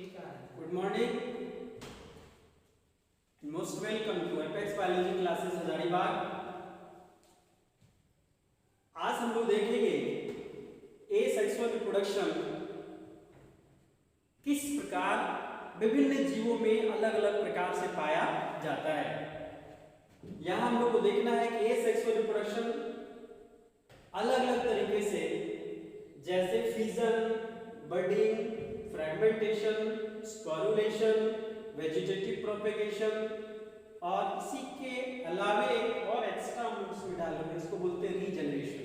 Good morning. Most welcome to Apex Biology classes Hazaribagh. आज हम लोग देखेंगे एसेक्सुअल रिप्रोडक्शन किस प्रकार विभिन्न जीवों में अलग अलग प्रकार से पाया जाता है। यहाँ हम लोग को देखना है कि एसेक्सुअल रिप्रोडक्शन अलग अलग तरीके से, जैसे fission, budding, fragmentation, sporulation, vegetative propagation और इसी के अलावे एक और एक्स्ट्रा हम इसमें डालेंगे, इसको बोलते हैं रीजनरेशन।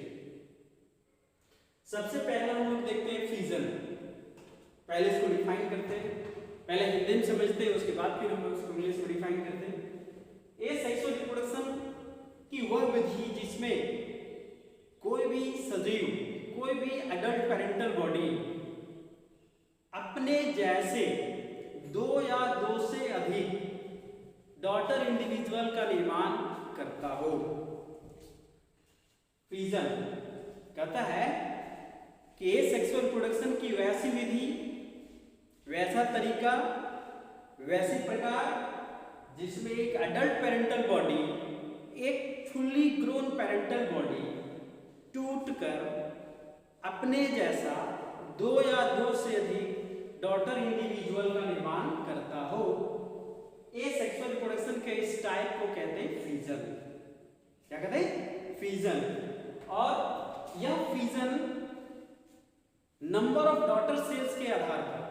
सबसे पहला हम लोग देखते हैं फिजन। पहले इसको डिफाइन करते हैं, पहले हिंदी में समझते हैं, उसके बाद फिर हम लोग इसको इंग्लिश में डिफाइन करते हैं। एसेक्सुअल रिप्रोडक्शन की वह विधि जिसमें कोई भी सजीव, कोई भी एडल्ट पेरेंटल बॉडी अपने जैसे दो या दो से अधिक डॉटर इंडिविजुअल का निर्माण करता हो। फिजन कहता है कि सेक्सुअल रिप्रोडक्शन की वैसी विधि, वैसा तरीका, वैसी प्रकार जिसमें एक एडल्ट पेरेंटल बॉडी एक फुल्ली ग्रोन पेरेंटल बॉडी टूटकर अपने जैसा दो या दो से अधिक डॉटर इंडिविजुअल का निर्माण करता हो। एसेक्सुअल रिप्रोडक्शन के इस टाइप को कहते हैं फिजन। क्या कहते हैं? फिजन। और यह fission number of daughter cells के आधार पर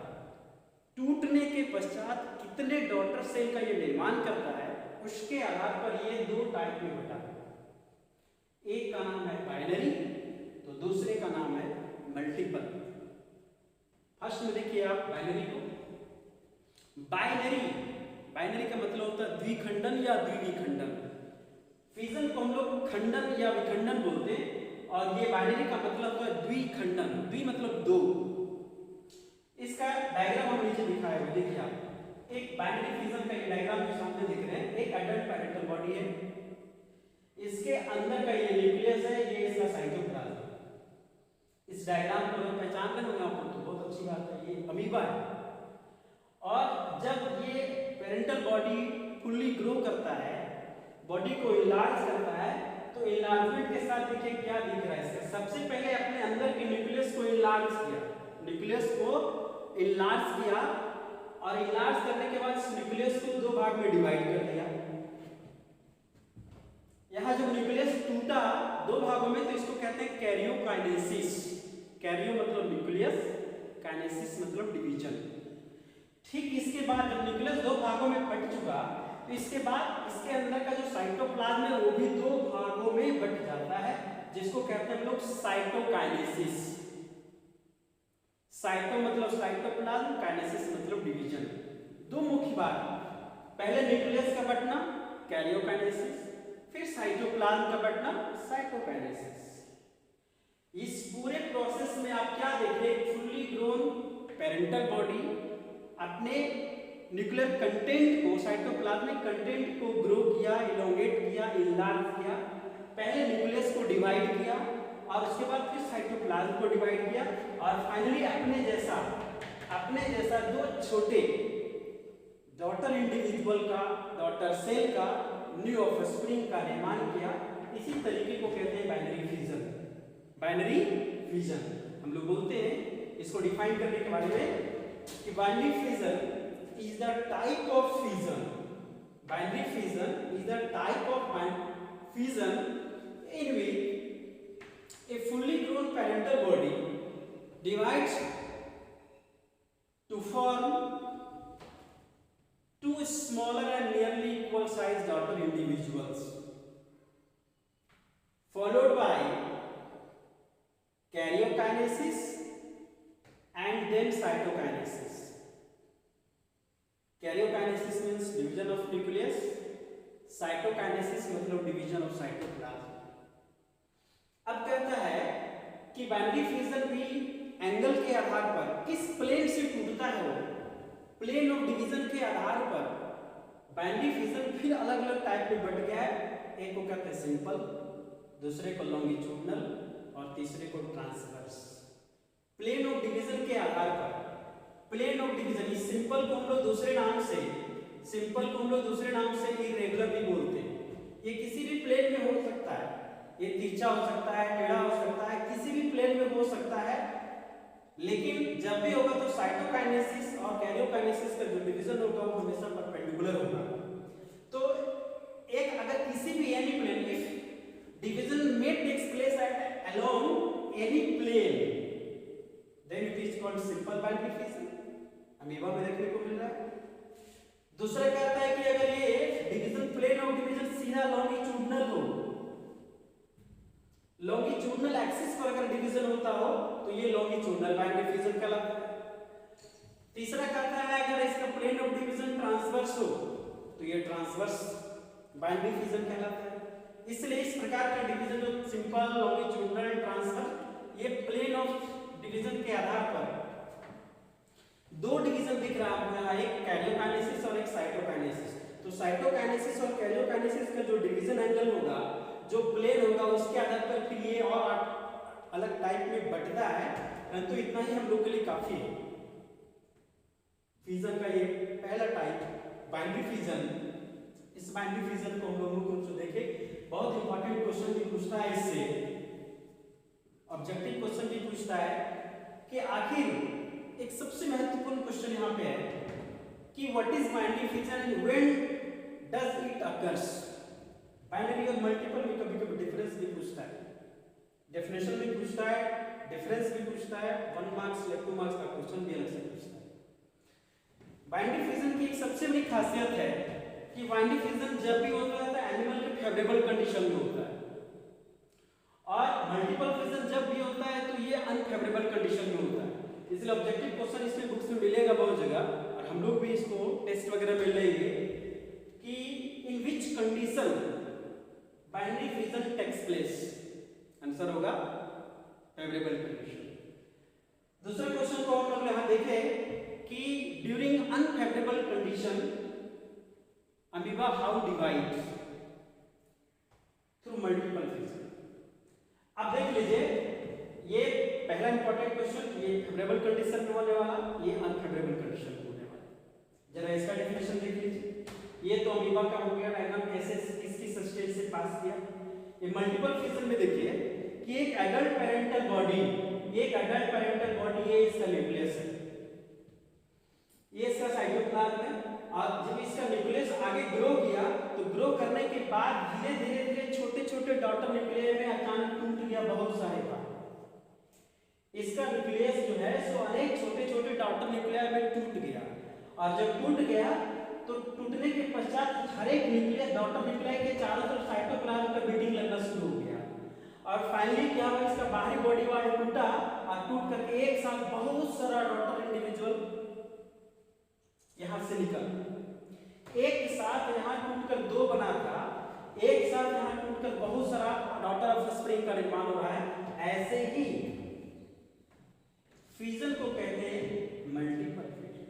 टूटने के पश्चात कितने डॉटर सेल का यह निर्माण करता है, उसके आधार पर यह दो टाइप में बटा है। एक का नाम है बाइनरी, तो दूसरे का नाम है मल्टीपल। फर्स्ट में देखिए आप बाइनरी को। बाइनरी का मतलब होता है द्विखंडन या द्विविखंडन। फिजन को हम लोग खंडन या विखंडन बोलते हैं, और ये बाइनरी का मतलब होता है द्विखंडन। द्वि मतलब दो। इसका डायग्राम हम नीचे दिखाए हुए देखिए आप। एक बाइनरी फिजन का डायग्राम जो सामने दिख रहे हैं, एक एडल्ट पेरेंटल बॉडी है, इसके अंदर का ये न्यूक्लियस है, ये इसका साइटोप्लाज्म। इस डायग्राम को अगर पहचान रहे होंगे आप तो बहुत अच्छी बात है, ये अमीबा है। और जब ये पेरेंटल बॉडी फुल्ली ग्रो करता है, बॉडी को इनलार्ज करता है, तो इनलार्जमेंट के साथ देखिए क्या दिख रहा है इसका। सबसे पहले अपने अंदर के न्यूक्लियस को इनलार्ज किया, न्यूक्लियस को इनलार्ज किया, और इनलार्ज करने के बाद इस न्यूक्लियस को दो भाग में डिवाइड कर दिया। यहाँ जब न्यूक्लियस टूटा दो भागों में, तो इसको कहते हैं कैरियोकाइनेसिस। कैरियो मतलब न्यूक्लियस, काइनेसिस मतलब डिवीजन। ठीक इसके बाद जब न्यूक्लियस दो भागों में बट चुका, तो इसके बाद इसके अंदर का जो साइटोप्लाज्म है वो भी दो भागों में बट जाता है, जिसको कहते हैं हम लोग साइटोकाइनेसिस। साइटो मतलब साइटोप्लाज्म, काइनेसिस मतलब डिवीजन। दो मुख्य बात, पहले न्यूक्लियस का बटना कैरियोकाइनेसिस, फिर साइटोप्लाज्म का बटना साइटोकाइनेसिस। इस पूरे प्रोसेस में आप क्या देख रहे हैं? फुल्ली ग्रोन पेरेंटल बॉडी अपने न्यूक्लियर कंटेंट को, साइटोप्लाज्मिक कंटेंट को ग्रो किया, इलोंगेट किया, इनलार्ज किया। पहले न्यूक्लियस को डिवाइड किया, और उसके बाद फिर साइटोप्लाज्म को डिवाइड किया, और फाइनली अपने जैसा दो छोटे डॉटर इंडिविजुअल का, डॉटर सेल का, न्यू ऑफस्प्रिंग का निर्माण किया। इसी तरीके को कहते हैं बाइनरी फिजन। बाइनरी फिजन हम लोग बोलते हैं इसको डिफाइन करने के बारे में कि binary fission is the type of fission. Binary fission is the type of fission in which a fully grown parental body divides to form two smaller and nearly equal sized daughter individuals, followed by karyokinesis and then cytokinesis. Karyokinesis means division of nucleus, cytokinesis मतलब division of cytoplasm. अब कहता है कि binary fission भी angle के आधार पर किस प्लेन से टूटता है, वो प्लेन ऑफ डिवीजन के आधार पर बाइनरी फिजन फिर अलग अलग टाइप में बट गया है। एक को कहते हैं सिंपल, दूसरे को लॉन्गिट्यूडनल, और तीसरे को ट्रांसवर्स। प्लेन ऑफ डिवीजन के आधार पर प्लेन ऑफ डिवीजन, इस सिंपल को हम लोग दूसरे नाम से इरेगुलर भी बोलते हैं। ये किसी भी प्लेन में हो सकता है, ये तिरछा हो सकता है, टेढ़ा हो सकता है, किसी भी प्लेन में हो सकता है, लेकिन जब भी होगा तो साइटोकाइनेसिस और कैरियोकाइनेसिस का जो डिवीजन होगा वो हमेशा परपेंडिकुलर होगा। तो एक अगर किसी भी एनी प्लेन, इफ डिवीजन में takes place at along any plane, then it is called simple binary fission. Amoeba में देखने को मिल रहा है। दूसरा कहता है कि अगर ये डिवीजन, प्लेन ऑफ डिवीजन सीधा लॉन्गिट्यूडनल हो, लॉन्गिट्यूडनल एक्सिस पर अगर डिवीजन होता हो तो ये लॉन्गिट्यूडनल बाइनरी फिजन कहलाता है। तीसरा कहता है अगर इसका प्लेन ऑफ डिवीजन ट्रांसवर्स हो तो ये ट्रांसवर्स बाइनरी फिजन कहलाता है। इसलिए इस प्रकार का डिवीजन जो सिंपल, लॉन्गिट्यूडनल, ट्रांसवर्स, ये प्लेन ऑफ डिवीजन के आधार पर दो डिवीजन दिख रहा है आपको, एक कैरियोकाइनेसिस और एक साइटोकाइनेसिस। तो साइटोकाइनेसिस और कैरियोकाइनेसिस का जो डिवीजन एंगल होगा, जो प्लेन होगा, उसके आधार पर फिर ये और अलग टाइप में बंटता है, परंतु इतना ही हम लोग के लिए काफी है। फिजन का ये पहला टाइप बाइनरी फिजन, इस बाइनरी फिजन को हम लोग मुख्य रूप से देखें। बहुत इंपॉर्टेंट क्वेश्चन भी पूछता है इससे, ऑब्जेक्टिव क्वेश्चन भी पूछता है कि आखिर एक सबसे महत्वपूर्ण क्वेश्चन यहाँ पे है कि what is binary fission and when does it occurs. Binary और मल्टीपल में कभी-कभी डिफरेंस भी पूछता है, डेफिनेशन भी पूछता है, डिफरेंस भी पूछता है, 1 मार्क्स या 2 मार्क्स का क्वेश्चन भी अलग से पूछता है। बाइनरी फिजन की एक सबसे बड़ी खासियत है कि बाइनरी फिजन जब भी होता है तो एनिमल के फेवरेबल कंडीशन में होता है, और मल्टीपल फिजन जब भी होता है तो ये अनफेवरेबल कंडीशन में होता है। इसलिए ऑब्जेक्टिव क्वेश्चन इसमें बुक्स में मिलेगा बहुत जगह, और हम लोग भी इसको टेस्ट वगैरह में लेंगे कि in which condition binary fission takes place. Answer होगा फेवरेबल कंडीशन। दूसरे क्वेश्चन को हम लोग यहां देखें कि during unfavourable condition amoeba how divide through multiple fission. अब देख लीजिए, ये पहला इंपॉर्टेंट क्वेश्चन, ये फेवरेबल कंडीशन में होने वाला, ये अनफेवरेबल कंडीशन में होने वाला। जरा इसका डेफिनेशन देख लीजिए। ये तो अमीबा का हो गया, डायग्राम कैसे किस स्टेज से पास किया। ये मल्टीपल फिजन में देखिए कि एक एडल्ट पेरेंटल बॉडी, ये इसका न्यूक्लियस है, ये इसका साइटोप्लाज्म है, और जब इसका न्यूक्लियस आगे ग्रो किया तो ग्रो करने के बाद धीरे धीरे छोटे-छोटे डॉटर न्यूक्लियस में अचानक टूट गया बहुत सारे बार। इसका न्यूक्लियस जो है सो अनेक छोटे-छोटे डॉटर न्यूक्लियस में टूट गया, और जब टूट गया तो टूटने के पश्चात हर एक न्यूक्लियस, डॉटर न्यूक्लियस के चारों तरफ साइटोप्लाज्म का बीटिंग लगना शुरू हो गया, और फाइनली क्या हुआ, इसका बाहरी बॉडी वाल टूटा, और टूट करके एक साथ बहुत सारा डॉटर इंडिविजुअल यहां से निकल, एक साथ यहां टूटकर 2 बना था, एक साथ यहां टूटकर बहुत सारा डॉटर ऑफ स्प्रिंग का निर्माण हो रहा है। ऐसे ही फिजन को कहते हैं मल्टीपल फिजन,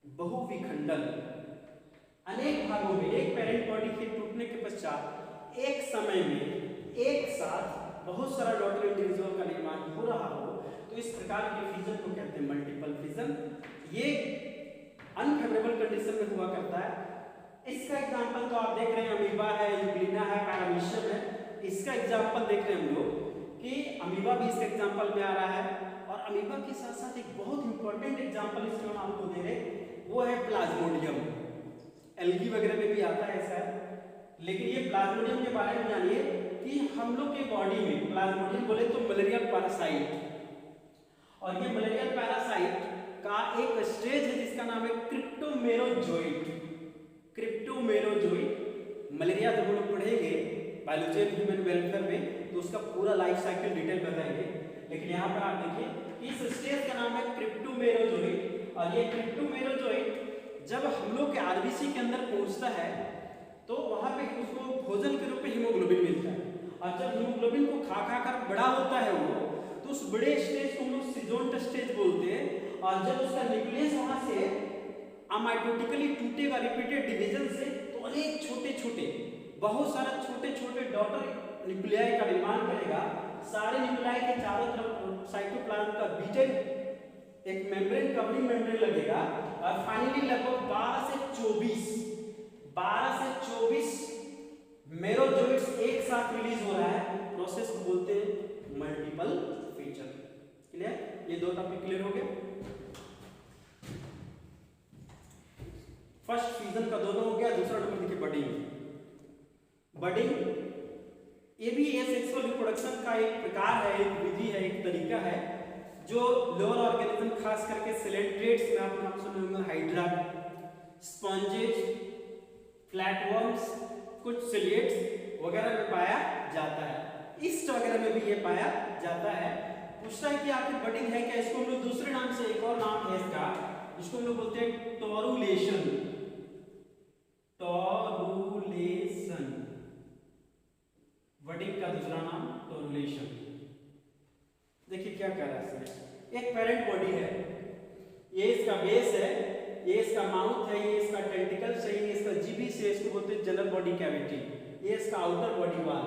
बहुविखंडन। अनेक भागों में एक पेरेंट बॉडी के टूटने के पश्चात एक समय में एक साथ बहुत सारा डॉटर इंडिविजुअल का निर्माण हो रहा हो, तो इस प्रकार के फिजन को कहते हैं मल्टीपल फिजन। ये अनफेवरेबल कंडीशन में हुआ करता है। इसका एग्जांपल तो आप देख रहे हैं, अमीबा है, यूग्लिना है, पैरामीशियम है। इसका एग्जांपल देख रहे हैं हम लोग कि अमीबा भी इसके एग्जांपल में आ रहा है, और अमीबा के साथ साथ एक बहुत इंपॉर्टेंट एग्जांपल इसमें हम आपको दे रहे, वो है प्लाज्मोडियम। एल्गी वगैरह में भी आता है ऐसा, लेकिन ये प्लाज्मोडियम के बारे में जानिए कि हम लोग के बॉडी में प्लाज्मोडियम बोले तो मलेरियल पैरासाइट, और ये मलेरियल पैरासाइट का एक स्टेज है जिसका नाम है क्रिप्टोमेरोजोइट। मलेरिया जब हम लोग पढ़ेंगे बायोलॉजी एंड ह्यूमन वेलफेयर में तो उसका पूरा लाइफ साइकिल डिटेल बताएंगे, लेकिन यहाँ पर आप देखिए इस स्टेज का नाम है क्रिप्टोमेरोजोइट, और ये क्रिप्टोमेरोजोइट जब हम लोग के आरबीसी के अंदर पहुंचता है तो वहां पे उसको भोजन के रूप में हीमोग्लोबिन मिलता है, और जब हीमोग्लोबिन को खा खा कर बड़ा होता है वो, तो उस बड़े स्टेज को हम लोग सिजोंट स्टेज बोलते हैं। और जब उसका न्यूक्लियस वहां से अमाइटोटिकली टूटेगा रिपीटेड डिवीजन से, तो अनेक छोटे-छोटे, बहुत सारा छोटे-छोटे डॉटर न्यूक्लियाई का निर्माण करेगा। सारे न्यूक्लियाई के चारों तरफ साइटोप्लाज्म का बीटेड एक मेम्ब्रेन कवरिंग मेम्ब्रेन लगेगा और फाइनली लगभग 12 से 24 मेरोजोइट्स एक साथ रिलीज हो रहा है। प्रोसेस को बोलते हैं मल्टीपल फीचर। क्लियर? ये दो टॉपिक क्लियर हो गया। फर्स्ट फ्यूजन का दोनों हो गया। दूसरा नंबर देखिए बडिंग। बडिंग ये भी सेक्सुअल रिप्रोडक्शन का एक प्रकार है, एक विधि है, एक तरीका है जो लोअर ऑर्गेनिज्म खास करके सिलेंट्रेट्स में आप नाम सुने होंगे, हाइड्रा, स्पॉन्जेज, फ्लैटवर्म्स, कुछ सिलिएट्स वगैरह में पाया जाता है। ईस्ट वगैरह में भी ये पाया जाता है। पूछता है कि आखिर बडिंग है क्या? इसको हम लोग दूसरे नाम से, एक और नाम है इसका, जिसको हम लोग बोलते हैं टोरुलेशन। टोरुलेशन बडिंग का दूसरा नाम टोरुलेशन। देखिए क्या कर रहा है इसमें। एक पेरेंट बॉडी है, ये इसका बेस है, ये इसका माउथ है, ये इसका टेंटिकल्स है, ये इसका जिबिस है, इसको बोलते हैं जनरल बॉडी कैविटी, ये इसका आउटर बॉडी वाल।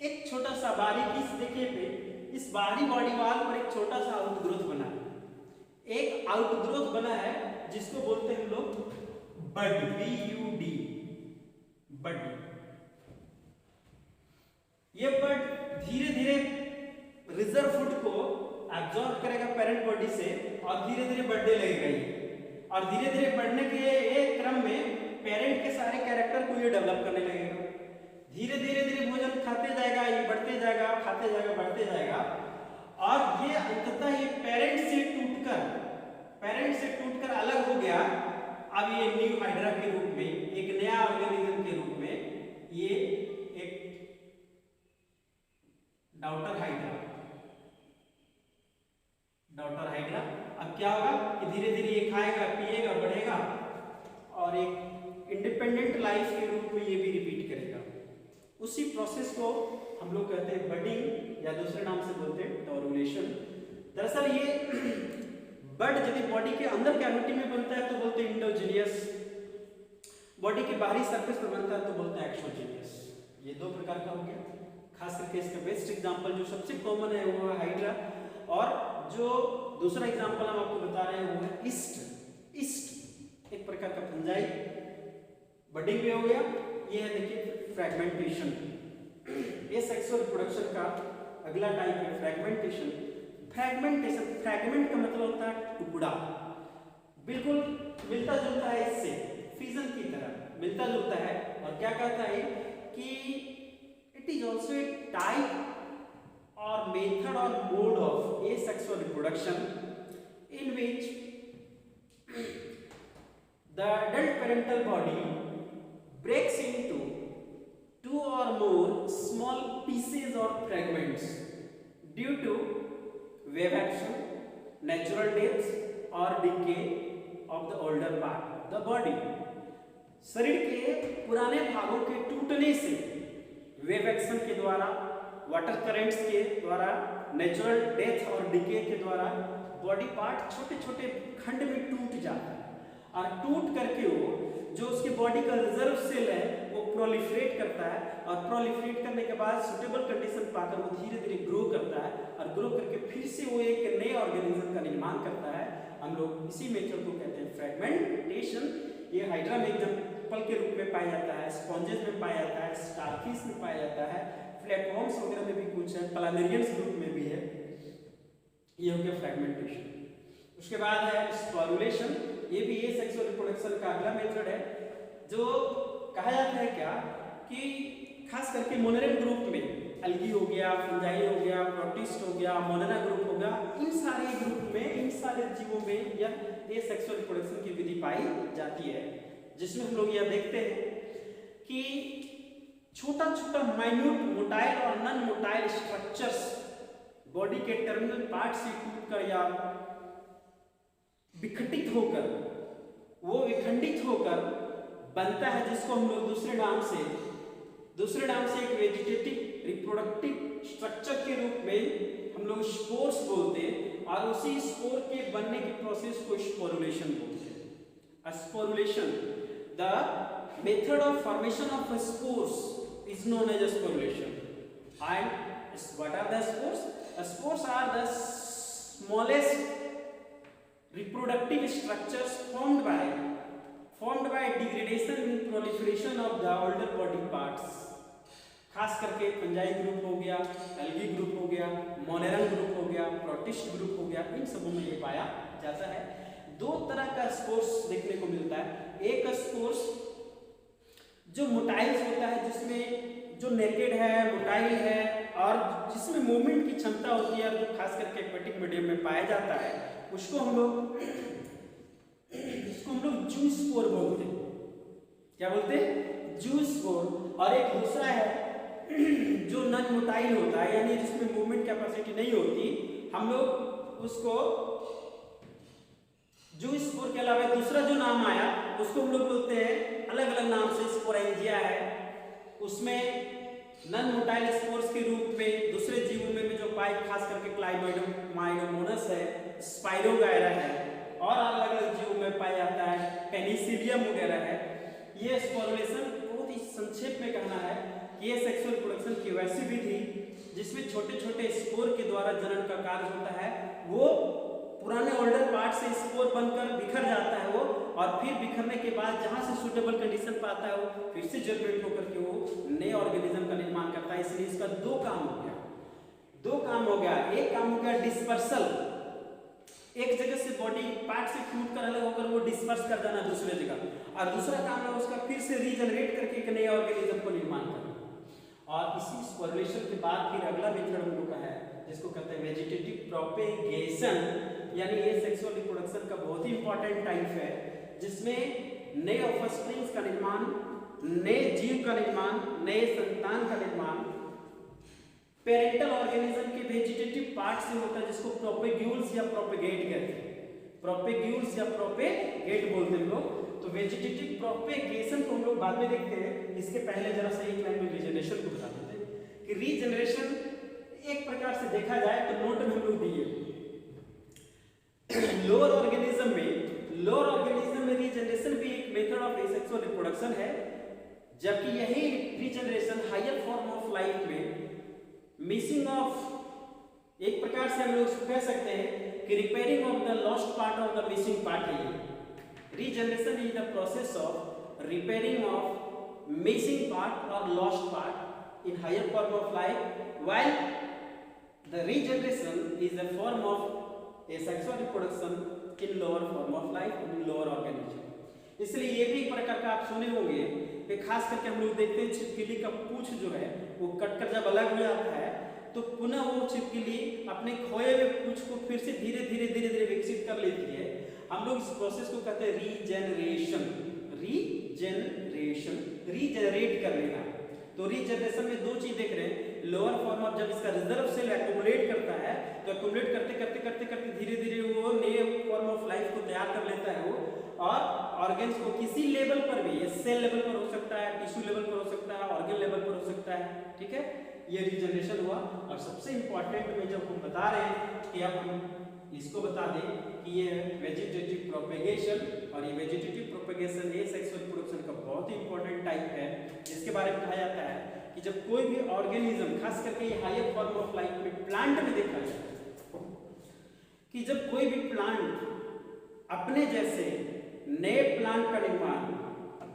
एक छोटा सा बारीक इस देखिए पे, इस बाहरी बॉडी वाल पर एक छोटा सा आउटग्रोथ बना है। एक आउटग्रोथ बना है जिसको बोलते हैं हम लोग बड, BUD, बड। ये बड धीरे धीरे रिजर्व फूड को एब्जॉर्ब करेगा पेरेंट बॉडी से और धीरे धीरे बढ़ने लगेगा ये। और धीरे धीरे बढ़ने के एक क्रम में पेरेंट के सारे कैरेक्टर को ये डेवलप करने लगेगा। धीरे धीरे धीरे भोजन खाते जाएगा, ये बढ़ते जाएगा, खाते जाएगा, बढ़ते जाएगा और ये अंततः ये पेरेंट से टूटकर अलग हो गया। अब ये न्यू हाइड्रा के रूप में, एक नया ऑर्गेनिज्म के रूप में, ये एक डॉटर हाइड्रा। अब क्या होगा कि धीरे धीरे ये खाएगा, पिएगा, बढ़ेगा और एक इंडिपेंडेंट लाइफ के रूप में ये भी रिपीट करेगा। उसी प्रोसेस को हम लोग कहते हैं बडिंग या दूसरे नाम से बोलते हैं टोरुलेशन। दरअसल ये बड यदि बॉडी के अंदर कैविटी में बनता है तो बोलते हैं इंडोजीनियस, बॉडी के बाहरी सरफेस पर बनता है तो बोलते हैं एक्सोजीनियस। ये दो प्रकार का हो गया। खास करके इसका बेस्ट एग्जांपल जो सबसे कॉमन है वो है हाइड्रा, और जो दूसरा एग्जांपल हम आपको बता रहे हैं वो है ईस्ट, एक प्रकार का फंजाई। बडिंग भी हो गया। ये है देखिए फ्रैगमेंटेशन। ये सेक्सुअल रिप्रोडक्शन का अगला टाइप है फ्रैगमेंटेशन। फ्रैगमेंट का मतलब होता है टुकड़ा। बिल्कुल मिलता जुलता है इससे, फिजन की तरह मिलता जुलता है। और क्या कहता है कि it is also a type और मेथड और mode of asexual reproduction in which the adult parental body breaks into two or more small pieces or fragments due to wave action, natural death or decay of the older part of the body. शरीर के पुराने भागों के टूटने से wave action के द्वारा, water currents के द्वारा, नेचुरल डेथ और डिके के द्वारा बॉडी पार्ट छोटे छोटे खंड में टूट जाता है और टूट करके वो जो उसके बॉडी का रिजर्व सेल है वो प्रोलिफरेट करता है और प्रोलिफरेट करने के बाद सुटेबल कंडीशन पाकर वो धीरे धीरे ग्रो करता है और ग्रो करके फिर से वो एक नए ऑर्गेनिज्म का निर्माण करता है। हम लोग इसी मेथड को कहते हैं फ्रैगमेंटेशन। ये हाइड्रा में एग्जांपल के रूप में पाया जाता है, स्पॉन्जेस में पाया जाता है, स्टारफिश में पाया जाता है, फ्लैटवर्म्स वगैरह में भी कुछ है, प्लानेरियंस ग्रुप में भी है। ये हो गया फ्रैगमेंटेशन। उसके बाद है स्पोरुलेशन। ये भी ये सेक्सुअल रिप्रोडक्शन का अगला मेथड है जो कहा जाता है क्या कि खास करके मोनेरल ग्रुप में एल्गी हो गया, फंजाई हो गया, प्रोटिस्ट हो गया, मोनेरा ग्रुप हो गया, इन सारे ग्रुप में, इन सारे जीवों में यह सेक्सुअल रिप्रोडक्शन की विधि पाई जाती है, जिसमें हम लोग यह देखते हैं कि छोटा छोटा माइन्यूट मोटाइल और नॉन मोटाइल स्ट्रक्चर्स बॉडी के टर्मिनल पार्ट से टूटकर या विखंडित होकर, वो विखंडित होकर बनता है, जिसको हम लोग दूसरे नाम से एक वेजिटेटिव रिप्रोडक्टिव स्ट्रक्चर के रूप में हम लोग स्पोर्स बोलते हैं और उसी स्पोर के बनने के प्रोसेस को स्पोरुलेशन बोलते हैं। Sporulation, the method of formation of spores is known as sporulation. And what are the spores? Spores are the smallest reproductive structures formed by degradation and proliferation of the older body parts। खास करके fungi group हो गया, algae group हो गया, मोनेरल group हो गया, protist group हो गया, इन सबों में ये पाया जाता है। दो तरह का स्पोर्स देखने को मिलता है। एक स्पोर्स जो मोटाइल्स होता है, जिसमें जो नेकेड है, मोटाइल है और जिसमें मूवमेंट की क्षमता होती है, जो खास करके एक्वेटिक मीडियम में पाया जाता है, उसको हम लोग जूस्पोर बोलते हैं। क्या बोलते हैं? जूस्पोर। और एक दूसरा है जो नॉन मोटाइल होता है, यानी जिसमें मूवमेंट कैपेसिटी नहीं होती, हम लोग उसको जूस्पोर के अलावा दूसरा जो नाम आया उसको हम लोग बोलते हैं अलग अलग नाम से। स्पोरेंजिया है, उसमें नॉन मोटाइल स्पोर्स के रूप में दूसरे जीवों में जो पाए, खास करके क्लाइमाइडोमोनास है, स्पाइरोगायरा है और अलग अलग जीवों में पाया जाता है, पेनिसिलियम वगैरह है। ये स्पोरुलेशन बहुत ही संक्षेप में कहना है कि ये सेक्सुअल रिप्रोडक्शन की वैसी विधि जिसमें छोटे छोटे स्पोर के द्वारा जनन का कार्य होता है, वो पुराने ओल्डर पार्ट से स्पोर बनकर बिखर जाता है वो, और फिर बिखरने के बाद जहां से सूटेबल कंडीशन पाता है वो फिर से जर्मिनेट होकर के वो नए ऑर्गेनिज्म का निर्माण करता है। इसलिए इसका दो काम हो गया। एक काम हो गया डिस्पर्सल, एक जगह से बॉडी पार्ट से टूट कर अलग होकर वो डिस्पर्स कर जाना दूसरे जगह, और दूसरा काम है उसका फिर से रीजनरेट करके एक नए ऑर्गेनिज्म को निर्माण करना। और इसी स्पोरुलेशन के बाद फिर अगला मेथड हम लोग का है जिसको कहते हैं वेजिटेटिव प्रोपेगेशन, यानी ये सेक्सुअल रिप्रोडक्शन का बहुत ही इंपॉर्टेंट टाइप है, जिसमें नए ऑफस्प्रिंग्स का निर्माण, नए जीव का निर्माण, नए संतान का निर्माण पेरेंटल ऑर्गेनिज्म के वेजिटेटिव पार्ट से होता है, जिसको प्रोपेग्यूल्स या प्रोपेगेट कहते हैं। प्रोपेग्यूल्स या प्रोपेगेट बोलते हैं हम लोग। तो वेजिटेटिव प्रोपेगेशन को हम लोग बाद में देखते हैं, इसके पहले जरा सा एक लाइन में रीजनरेशन को बता देते हैं कि रीजनरेशन एक प्रकार से देखा जाए तो नोट में हम लोग दिए लोअर ऑर्गेनिज्म में रीजनरेशन भी एक मेथड ऑफ एसेक्सुअल रिप्रोडक्शन है, जबकि यही regeneration higher form of life में मिसिंग ऑफ, एक प्रकार से हम लोग कह सकते हैं कि repairing of the lost part of the missing part है। Regeneration is the process of repairing of missing part और lost part in higher form of life, while the regeneration is a form of asexual reproduction in lower form of life in lower organism। इसलिए ये भी एक प्रकार का आप सुने होंगे कि खास करके हम लोग देखते हैं छिपकली का पूंछ जो है वो कटकर जब अलग हो जाता है तो पुनः वो छिपकली अपने खोए हुए पूंछ को फिर से धीरे धीरे विकसित कर लेती है। हम लोग इस प्रोसेस को कहते हैं रीजनरेट कर लेना। तो रीजनरेशन में दो चीज देख रहे हैं, लोअर फॉर्म ऑफ जब इसका रिजर्व सेल एक्युमुलेट करता है तो एक्युमुलेट करते धीरे धीरे वो नए फॉर्म ऑफ लाइफ को तैयार कर लेता है वो, और ऑर्गन्स को किसी लेवल पर भी, ये सेल लेवल पर हो सकता है, टिश्यू लेवल पर हो सकता है, ऑर्गन लेवल पर हो सकता है। ठीक है, ये रीजनरेशन हुआ। और सबसे इंपॉर्टेंट में जब हम बता रहे हैं कि अब हम इसको बता दें कि ये वेजिटेटिव प्रोपेगेशन, और ये वेजिटेटिव प्रोपेगेशन ये सेक्सुअल रिप्रोडक्शन का बहुत ही इंपॉर्टेंट टाइप है, जिसके बारे में कहा जाता है कि जब कोई भी ऑर्गेनिज्म, खास करके ये हायर फॉर्म ऑफ लाइफ में प्लांट में देखा जाता है कि जब कोई भी प्लांट अपने जैसे नए प्लांट का निर्माण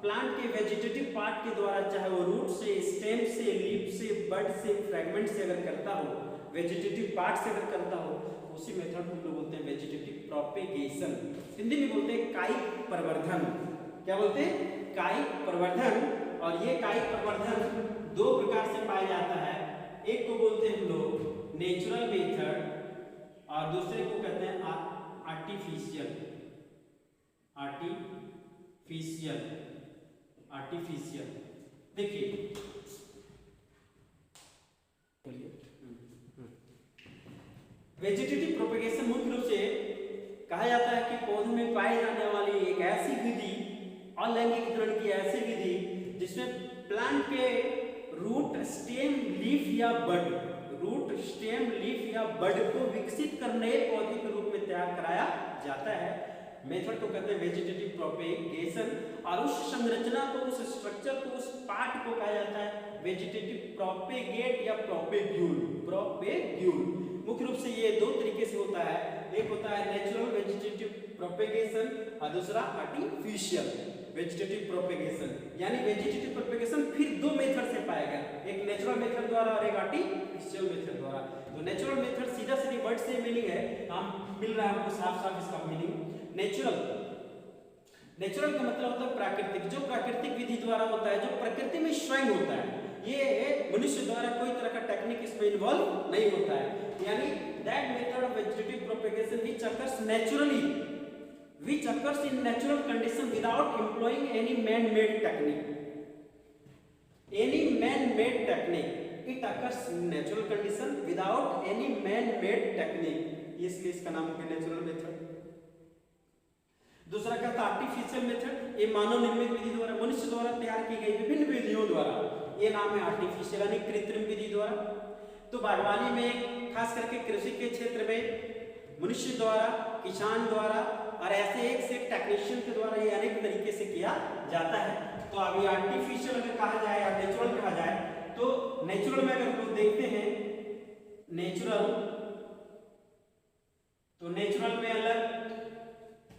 प्लांट के वेजिटेटिव पार्ट के द्वारा, चाहे वो रूट से, स्टेम से, लीफ से, बड से, फ्रैगमेंट से अगर करता हो, वेजिटेटिव पार्ट से अगर करता हो, उसी मेथड को हम लोग बोलते हैं वेजिटेटिव प्रोपेगेशन। हिंदी में बोलते हैं कायिक प्रवर्धन। क्या बोलते हैं? कायिक प्रवर्धन। और ये कायिक प्रवर्धन दो प्रकार से पाया जाता है। एक को बोलते हैं हम लोग नेचुरल मेथड और दूसरे को कहते हैं आर्टिफिशियल। देखिए वेजिटेटिव प्रोपेगेशन मुख्य रूप से कहा जाता है कि पौधे में पाई जाने वाली एक ऐसी विधि, अलैंगिकरण की ऐसी विधि, जिसमें प्लांट के रूट, स्टेम, लीफ या बड को विकसित कर नए पौधे के रूप में तैयार कराया जाता है। मेथड को कहते हैं वेजिटेटिव प्रोपेगेशन, और उस संरचना को, उस स्ट्रक्चर को, उस पार्ट को कहा जाता है वेजिटेटिव प्रोपेगेट या प्रोपेग्यूल। मुख्य रूप से ये दो तरीके से होता है। एक होता है नेचुरल वेजिटेटिव प्रोपेगेशन और दूसरा आर्टिफिशियल वेजिटेटिव प्रोपेगेशन। यानी वेजिटेटिव प्रोपेगेशन फिर दो मेथड से पाया गया, एक नेचुरल मेथड द्वारा और एक आर्टिफिशियल मेथड द्वारा। तो नेचुरल मेथड सीधा सीधी वर्ड से मीनिंग है, हम मिल रहा है हमको साफ साफ इसका मीनिंग। नेचुरल का मतलब होता है प्राकृतिक, जो प्राकृतिक विधि द्वारा होता है, जो प्रकृति में स्वयं होता है। ये मनुष्य द्वारा कोई तरह का टेक्निक इसमें इन्वॉल्व नहीं होता है। यानी that method of vegetative propagation which occurs naturally, which occurs in natural condition without employing any man-made technique. Any man-made technique. It occurs in natural condition without any man-made technique. इसलिए इसका नाम हो गया natural method. दूसरा क्या था artificial method, ये मानव निर्मित विधि द्वारा, मनुष्य द्वारा तैयार की गई विभिन्न विधियों द्वारा, ये नाम है आर्टिफिशियल यानी कृत्रिम विधि द्वारा। तो बागवानी में खास करके कृषि के क्षेत्र में मनुष्य द्वारा, किसान द्वारा और ऐसे एक से एक टेक्नीशियन के द्वारा ये अनेक तरीके से किया जाता है। तो अभी आर्टिफिशियल अगर कहा जाए या नेचुरल कहा जाए, तो नेचुरल में अगर हम लोग देखते हैं नेचुरल, तो नेचुरल में अलग,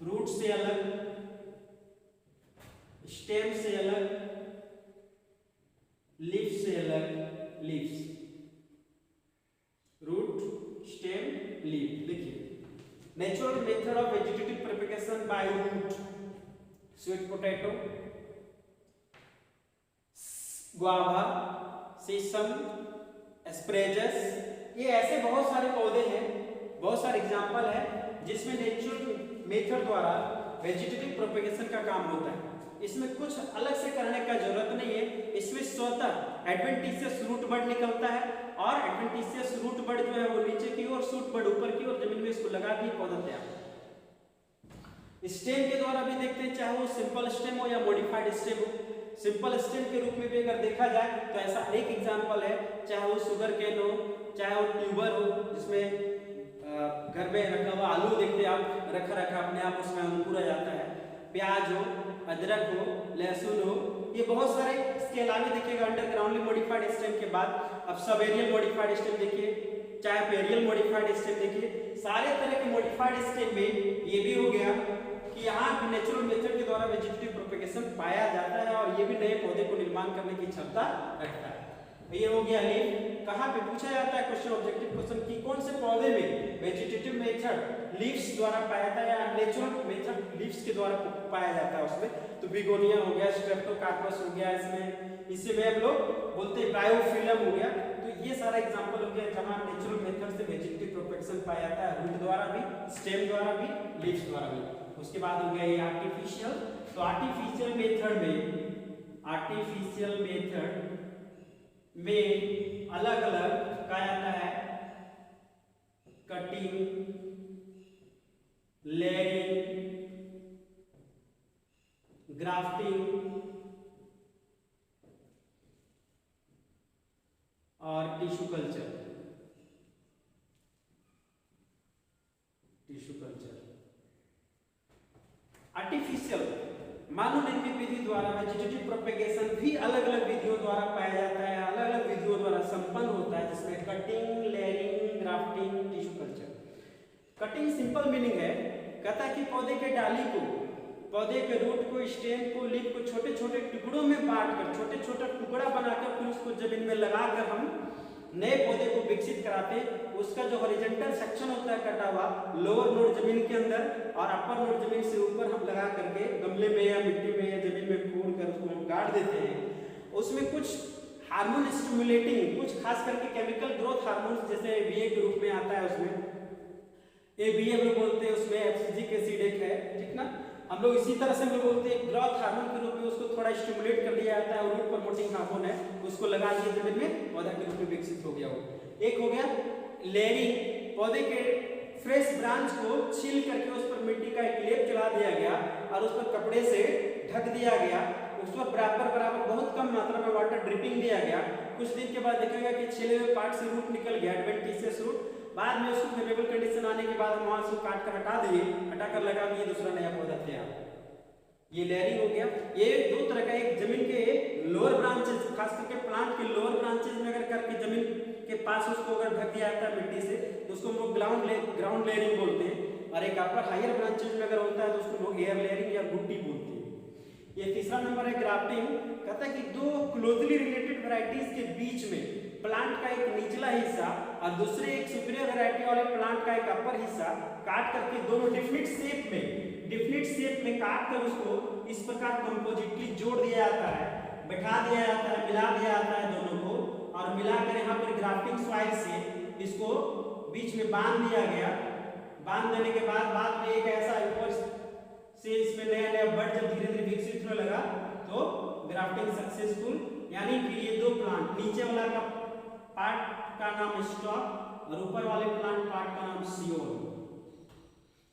रूट से अलग, स्टेम से अलग, लीफ से अलग, लीव्स, रूट, स्टेम, लीफ। देखिए natural method of vegetative propagation by root, sweet potato, guava, sesame, asparagus, ये ऐसे बहुत सारे पौधे हैं, बहुत सारे एग्जाम्पल है जिसमें नेचुरल मेथड द्वारा वेजिटेटिव प्रोपेगेशन का काम होता है। इसमें कुछ अलग से करने का जरूरत नहीं है, इसमें स्वतः एडवेंटिशियस रूट बड निकलता है और एडवेंटिशियस रूट बड जो है वो नीचे की ओर, शूट बड ऊपर की ओर, जमीन में इसको लगा दिए, पौधा तैयार। स्टेम के द्वारा भी देखते हैं, चाहे वो सिंपल स्टेम हो या मॉडिफाइड स्टेम हो। सिंपल स्टेम के रूप में भी अगर देखा जाए तो ऐसा अनेक एग्जाम्पल है, चाहे वो शुगर केन हो, चाहे वो ट्यूबर हो, जिसमें घर में रखा हुआ आलू देखते आप रखा अपने आप उसमें अंकुर आ जाता है, प्याज हो, अदरक हो, लहसुन हो, ये बहुत सारे। इसके अलावा देखिएगा अंडरग्राउंडली मॉडिफाइड स्टेम के बाद अब सब एरियल मॉडिफाइड स्टेम देखिए, चाहे पेरियल मॉडिफाइड स्टेम देखिए, सारे तरह के मॉडिफाइड स्टेम में ये भी हो गया कि यहाँ नेचुरल मेथड के द्वारा वेजिटेटिव प्रोपेगेशन पाया जाता है और ये भी नए पौधे को निर्माण करने की क्षमता रखता है। ये हो गया लीफ। कहाँ पे पूछा जाता है क्वेश्चन, ऑब्जेक्टिव क्वेश्चन, कि कौन से पौधे में वेजिटेटिव मेथड लीव्स द्वारा पाया जाता है या नेचुरल मेथड लीव्स के द्वारा पाया जाता है उसमें। तो बिगोनिया हो गया, स्ट्रेप्टोकार्पस हो गया, इसमें हम लोग बोलते हैं ब्रायोफिलम हो गया। तो ये सारा एग्जांपल हो गया जहां नेचुरल मेथड से वेजिटेटिव प्रोपेगेशन पाया जाता है, रूट द्वारा भी, स्टेम द्वारा भी, लीव्स द्वारा भी। उसके बाद हो गया ये आर्टिफिशियल। तो आर्टिफिशियल मेथड में अलग अलग कहा जाता है कटिंग, लेयरिंग, ग्राफ्टिंग और टिश्यू कल्चर। आर्टिफिशियल मानव निर्मित विधि द्वारा वेजिटेटिव प्रोपेगेशन भी अलग अलग विधियों द्वारा पाया जाता है, अलग अलग विधियों द्वारा संपन्न होता है, जिसमें cutting, layering, grafting, tissue culture. Cutting simple meaning है, कहता है कि पौधे के डाली को, पौधे के रूट को, स्टेम को, लीफ को छोटे छोटे टुकड़ों में बांटकर, छोटे छोटे टुकड़ा बनाकर फिर उसको जमीन में लगाकर हम नए पौधे को विकसित कराते। उसका जो हॉरिजॉन्टल सेक्शन होता है कटा हुआ, लोअर नोड जमीन के अंदर और अपर नोड जमीन से ऊपर हम लगा करके गमले में या मिट्टी में या जमीन में खोद कर उसको हम गाड़ देते हैं। उसमें कुछ हार्मोन स्टिमुलेटिंग, कुछ खास करके केमिकल ग्रोथ हार्मोन्स जैसे बीए के रूप में आता है, उसमें एबीए में बोलते हैं, उसमें एब्सिजिक एसिड एक है, ठीक ना। हम लोग इसी तरह से हम लोग बोलते हैं ग्रोथ हार्मोन के रूप में उसको थोड़ा स्टिमुलेट कर दिया जाता है, और रूट प्रमोटिंग हार्मोन है, उसको लगा दिए जमीन में, पौधा के रूप में विकसित हो गया वो। एक हो गया लेयरिंग, पौधे के फ्रेश ब्रांच को छील करके उस पर मिट्टी का एक लेप चला दिया गया और उस पर कपड़े से ढक दिया गया, उस पर बराबर बहुत कम मात्रा में वाटर ड्रिपिंग दिया गया। कुछ दिन के बाद देखेगा कि छिले हुए पार्ट से रूट निकल गया, एडवेंटिशियस रूट। बाद में उसको फेवरेबल कंडीशन आने के बाद हम वहां से काट कर हटा दिए, हटाकर लगा दिए दूसरा नया पौधा तैयार। ये लेयरिंग हो गया। ये दो तरह का, एक जमीन के लोअर ब्रांचेस, खास करके प्लांट के लोअर ब्रांचेस में अगर करके जमीन के पास उसको अगर ढक दिया जाता है मिट्टी से, तो उसको हम लोग ग्राउंड लेयरिंग बोलते हैं। और एक अपर हायर ब्रांचेज में अगर होता है तो उसको लोग एयर लेयरिंग या गुट्टी बोलते हैं। ये तीसरा नंबर है ग्राफ्टिंग। कहता है कि दो क्लोजली रिलेटेड वैरायटीज के बीच में प्लांट का एक निचला हिस्सा और दूसरे एक सुपीरियर वैरायटी वाले प्लांट का एक अपर हिस्सा काट करके दोनों डिफिनिट शेप में काट कर उसको इस प्रकार कंपोजिटली जोड़ दिया जाता है, बैठा दिया जाता है, मिला दिया जाता है दोनों को, और मिलाकर यहाँ पर ग्राफ्टिंग सॉइल से इसको बीच में बांध दिया गया। बांध देने के बाद में एक ऐसा ऊपर से इसमें नया बड जब धीरे धीरे विकसित होने लगा तो ग्राफ्टिंग सक्सेसफुल, यानी कि ये दो प्लांट, नीचे वाला का पार्ट का नाम स्टॉक और ऊपर वाले प्लांट पार्ट का नाम scion.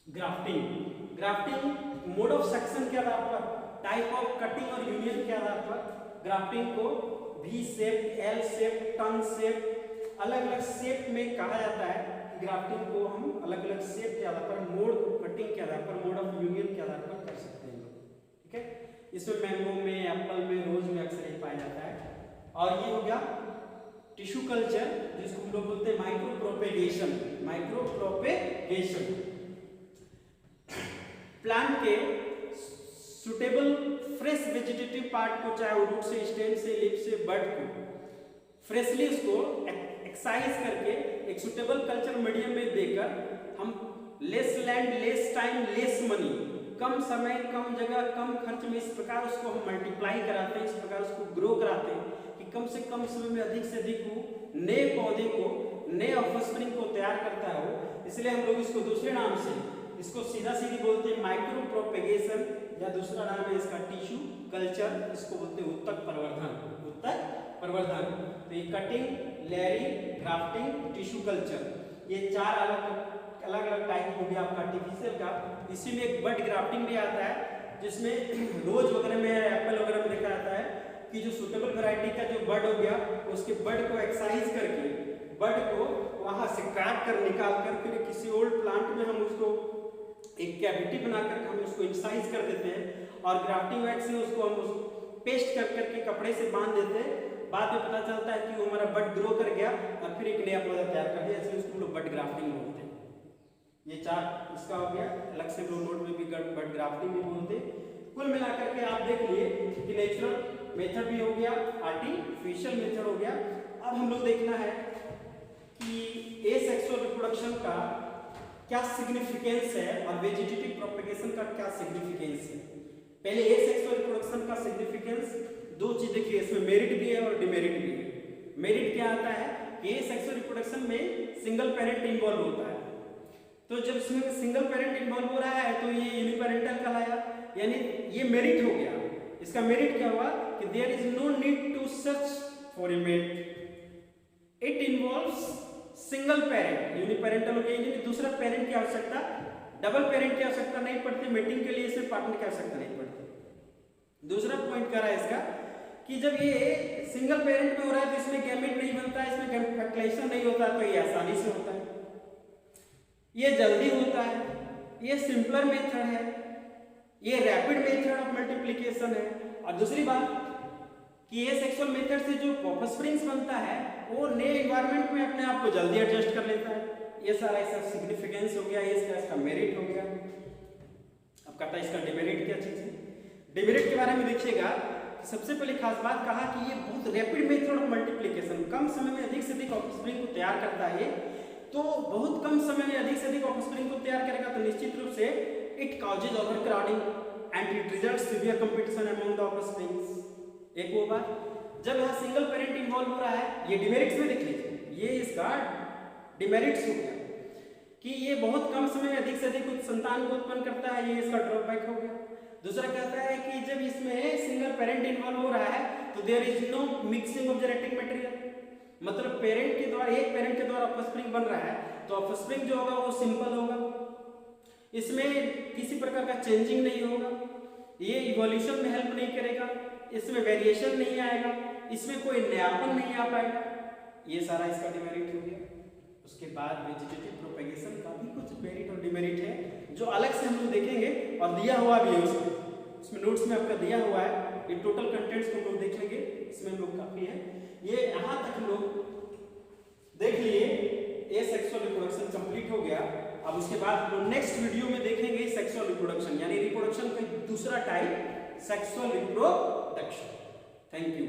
Grafting mode of section के आधार पर, टाइप ऑफ कटिंग और यूनियन के आधार पर ग्राफ्टिंग को V shape, L shape, tongue shape, अलग अलग शेप में कहा जाता है। ग्राफ्टिंग को हम अलग अलग शेप के आधार पर, मोड कटिंग के आधार पर, मोड ऑफ यूनियन के आधार पर कर सकते हैं, ठीक है। इसमें मैंगो में, एप्पल में, रोज में अक्सर ये पाया जाता है। और ये हो गया टिश्यू कल्चर, जिसको हम लोग बोलते हैं माइक्रो प्रोपेगेशन। प्लांट के सुटेबल फ्रेश वेजिटेटिव पार्ट को, चाहे वो रूट से, स्टेम से, लीफ से, बड को फ्रेशली उसको एक्सरसाइज करके एक सुटेबल कल्चर मीडियम में देकर हम less land, less time, less money, कम समय, कम जगह, कम खर्च में इस प्रकार उसको हम मल्टीप्लाई कराते हैं, इस प्रकार उसको ग्रो कराते हैं कि कम से कम समय में अधिक से अधिक वो नए पौधे को, नए ऑफस्प्रिंग को तैयार करता हो। इसलिए हम लोग इसको दूसरे नाम से, इसको सीधा सीधी बोलते हैं माइक्रो प्रोपेगेशन, या दूसरा नाम है इसका टिश्यू कल्चर, इसको बोलते हैं उत्तक प्रवर्धन। तो ये cutting, layering, grafting, tissue culture, ये चार अलग अलग टाइप हो गया आपका आर्टिफिशियल का। इसी में एक बड ग्राफ्टिंग भी आता है, जिसमें रोज वगैरह में, एप्पल वगैरह में देखा जाता है कि जो सुटेबल वैरायटी का जो बड हो गया, उसके बड को एक्सरसाइज करके, बड को वहां से काट कर निकाल कर फिर किसी ओल्ड प्लांट में हम उसको एक कैविटी बनाकर हम उसको इंसाइज कर देते हैं, और ग्राफ्टिंग वैक्स से उसको हम पेस्ट कर करके कपड़े से बांध देते हैं। बाद में पता चलता है कि वो हमारा बड ग्रो कर गया और फिर एक नया पौधा तैयार कर दिया, इसलिए उसको हम लोग बड ग्राफ्टिंग बोलते हैं। ये चार इसका हो गया। अलग से नोट में भी बड ग्राफ्टिंग भी बोलते हैं। कुल मिलाकर के आप देख लिए कि नेचुरल मेथड भी हो गया, आर्टिफिशियल मेथड हो गया। अब हम लोग देखना है कि एसेक्सुअल रिप्रोडक्शन का क्या सिग्निफिकेंस है और वेजिटेटिव प्रोपेगेशन का क्या सिग्निफिकेंस है। पहले एसेक्सुअल रिप्रोडक्शन का सिग्निफिकेंस, दो चीज देखिए, इसमें मेरिट भी है और डिमेरिट भी है। मेरिट क्या आता है कि एसेक्सुअल रिप्रोडक्शन में सिंगल पेरेंट इन्वॉल्व होता है, तो जब इसमें सिंगल पेरेंट इन्वॉल्व हो रहा है तो ये यूनिपेरेंटल कहलाया, यानी ये मेरिट हो गया। इसका मेरिट क्या हुआ कि there is no need to search for a mate, it involves single parent. Uniparental हो गया, यानी दूसरा पेरेंट की आवश्यकता, डबल पेरेंट की आवश्यकता नहीं पड़ती मेटिंग के लिए, इसे पार्टनर की आवश्यकता नहीं पड़ती। दूसरा पॉइंट क्या रहा है इसका कि जब ये सिंगल पेरेंट में हो रहा है तो इसमें गैमेट नहीं बनता है, इसमें फर्टिलाइजेशन नहीं होता, तो ये आसानी से होता है, ये जल्दी होता है, ये सिंपलर मेथड है, ये रैपिड मेथड ऑफ मल्टीप्लिकेशन है। और दूसरी बात कि ये सेक्सुअल मेथड से जो ऑफस्प्रिंग्स बनता है वो नए एनवायरनमेंट में अपने आप को जल्दी एडजस्ट कर लेता है। ये सारा इसका सिग्निफिकेंस हो गया, इसका मेरिट हो गया। अब कहता है इसका डिमेरिट क्या चीज है। डिमेरिट के बारे में देखिएगा, सबसे पहले खास बात कहा कि ये बहुत रैपिड मेथड ऑफ मल्टीप्लिकेशन, कम समय में अधिक से अधिक ऑफस्प्रिंग को तैयार करता है। तो बहुत कम समय में अधिक से अधिक ऑफस्प्रिंग को तैयार करेगा तो निश्चित रूप से it causes overcrowding and it results severe competition among the offsprings. एक वो बात, जब यहाँ सिंगल पेरेंट इन्वॉल्व हो रहा है, ये डिमेरिट्स में देख लीजिए, ये इसका डिमेरिट्स हो गया कि ये बहुत कम समय में अधिक से अधिक संतान को उत्पन्न करता है, ये इसका ड्रॉबैक हो गया। दूसरा कहता है कि जब इसमें सिंगल पेरेंट इन्वॉल्व हो रहा है तो there is no mixing of genetic material, मतलब पेरेंट के द्वारा, एक पेरेंट के द्वारा ऑफस्प्रिंग बन रहा है तो ऑफस्प्रिंग जो होगा वो सिंपल होगा, इसमें किसी प्रकार का चेंजिंग नहीं होगा, ये इवोल्यूशन में हेल्प नहीं करेगा, इसमें वेरिएशन नहीं आएगा, इसमें कोई नयापन नहीं आ पाएगा। ये सारा इसका डिमेरिट हो गया। उसके बाद वेजिटेटिव प्रोपेगेशन का भी कुछ मेरिट और डिमेरिट है जो अलग से हम लोग देखेंगे और दिया हुआ भी है उसमें नोट्स में आपका दिया हुआ है। ये टोटल कंटेंट्स को हम लोग देख लेंगे, इसमें हम लोग काफी है। ये यहाँ तक हम लोग देख लिए, एसेक्सुअल रिप्रोडक्शन कंप्लीट हो गया। अब उसके बाद हम नेक्स्ट वीडियो में देखेंगे सेक्सुअल रिप्रोडक्शन, यानी रिप्रोडक्शन का दूसरा type sexual reproduction. Thank you.